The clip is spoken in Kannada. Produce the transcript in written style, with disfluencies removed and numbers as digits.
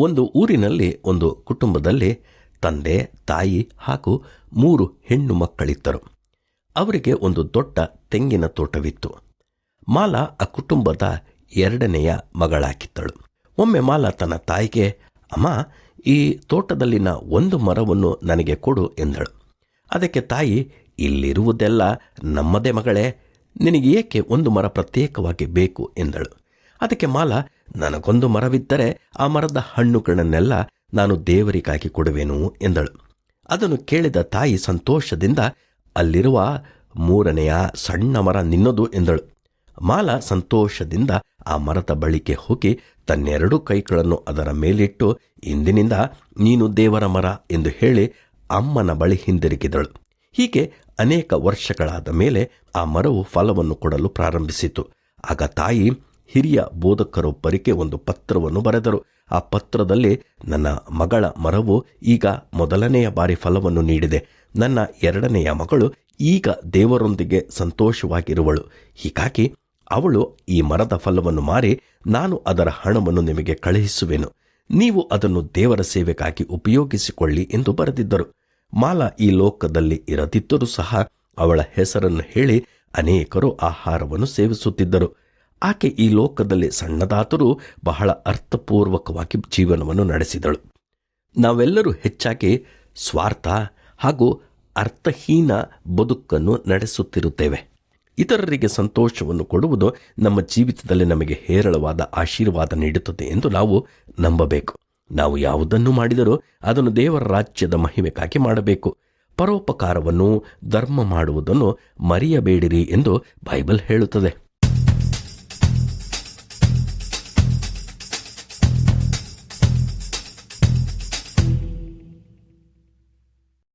ಒಂದು ಊರಿನಲ್ಲಿ ಒಂದು ಕುಟುಂಬದಲ್ಲಿ ತಂದೆ, ತಾಯಿ ಹಾಗೂ 3 ಹೆಣ್ಣು ಮಕ್ಕಳಿದ್ದರು. ಅವರಿಗೆ ಒಂದು ದೊಡ್ಡ ತೆಂಗಿನ ತೋಟವಿತ್ತು. ಮಾಲಾ ಆ ಕುಟುಂಬದ 2ನೆಯ ಮಗಳಾಗಿದ್ದಳು. ಒಮ್ಮೆ ಮಾಲಾ ತನ್ನ ತಾಯಿಗೆ, ಅಮ್ಮ, ಈ ತೋಟದಲ್ಲಿನ ಒಂದು ಮರವನ್ನು ನನಗೆ ಕೊಡು ಎಂದಳು. ಅದಕ್ಕೆ ತಾಯಿ, ಇಲ್ಲಿರುವುದೆಲ್ಲ ನಮ್ಮದೇ ಮಗಳೇ, ನಿನಗೆ ಏಕೆ ಒಂದು ಮರ ಪ್ರತ್ಯೇಕವಾಗಿ ಬೇಕು ಎಂದಳು. ಅದಕ್ಕೆ ಮಾಲಾ, ನನಗೊಂದು ಮರವಿದ್ದರೆ ಆ ಮರದ ಹಣ್ಣುಗಳನ್ನೆಲ್ಲ ನಾನು ದೇವರಿಗಾಗಿ ಕೊಡುವೆನು ಎಂದಳು. ಅದನ್ನು ಕೇಳಿದ ತಾಯಿ ಸಂತೋಷದಿಂದ, ಅಲ್ಲಿರುವ 3ನೆಯ ಸಣ್ಣ ಮರ ನಿನ್ನದು ಎಂದಳು. ಮಾಲಾ ಸಂತೋಷದಿಂದ ಆ ಮರದ ಬಳಿಗೆ ಹೋಗಿ ತನ್ನೆರಡು ಕೈಗಳನ್ನು ಅದರ ಮೇಲಿಟ್ಟು, ಇಂದಿನಿಂದ ನೀನು ದೇವರ ಮರ ಎಂದು ಹೇಳಿ ಅಮ್ಮನ ಬಳಿ ಹಿಂದಿರುಗಿದಳು. ಹೀಗೆ ಅನೇಕ ವರ್ಷಗಳಾದ ಮೇಲೆ ಆ ಮರವು ಫಲವನ್ನು ಕೊಡಲು ಪ್ರಾರಂಭಿಸಿತು. ಆಗ ತಾಯಿ ಹಿರಿಯ ಬೋಧಕರೊಬ್ಬರಿಗೆ ಒಂದು ಪತ್ರವನ್ನು ಬರೆದರು. ಆ ಪತ್ರದಲ್ಲಿ, ನನ್ನ ಮಗಳ ಮರವು ಈಗ 1ನೆಯ ಬಾರಿ ಫಲವನ್ನು ನೀಡಿದೆ. ನನ್ನ 2ನೆಯ ಮಗಳು ಈಗ ದೇವರೊಂದಿಗೆ ಸಂತೋಷವಾಗಿರುವಳು. ಹೀಗಾಗಿ ಅವಳು ಈ ಮರದ ಫಲವನ್ನು ಮಾರಿ ನಾನು ಅದರ ಹಣವನ್ನು ನಿಮಗೆ ಕಳುಹಿಸುವೆನು. ನೀವು ಅದನ್ನು ದೇವರ ಸೇವೆಗಾಗಿ ಉಪಯೋಗಿಸಿಕೊಳ್ಳಿ ಎಂದು ಬರೆದಿದ್ದರು. ಮಾಲಾ ಈ ಲೋಕದಲ್ಲಿ ಇರದಿದ್ದರೂ ಸಹ ಅವಳ ಹೆಸರನ್ನು ಹೇಳಿ ಅನೇಕರು ಆಹಾರವನ್ನು ಸೇವಿಸುತ್ತಿದ್ದರು. ಆಕೆ ಈ ಲೋಕದಲ್ಲಿ ಸಣ್ಣದಾದರೂ ಬಹಳ ಅರ್ಥಪೂರ್ವಕವಾಗಿ ಜೀವನವನ್ನು ನಡೆಸಿದಳು. ನಾವೆಲ್ಲರೂ ಹೆಚ್ಚಾಗಿ ಸ್ವಾರ್ಥ ಹಾಗೂ ಅರ್ಥಹೀನ ಬದುಕನ್ನು ನಡೆಸುತ್ತಿರುತ್ತೇವೆ. ಇತರರಿಗೆ ಸಂತೋಷವನ್ನು ಕೊಡುವುದು ನಮ್ಮ ಜೀವಿತದಲ್ಲಿ ನಮಗೆ ಹೇರಳವಾದ ಆಶೀರ್ವಾದ ನೀಡುತ್ತದೆ ಎಂದು ನಾವು ನಂಬಬೇಕು. ನಾವು ಯಾವುದನ್ನು ಮಾಡಿದರೂ ಅದನ್ನು ದೇವರ ರಾಜ್ಯದ ಮಹಿಮೆಗಾಗಿ ಮಾಡಬೇಕು. ಪರೋಪಕಾರವನ್ನು, ಧರ್ಮ ಮಾಡುವುದನ್ನು ಮರೆಯಬೇಡಿರಿ ಎಂದು ಬೈಬಲ್ ಹೇಳುತ್ತದೆ.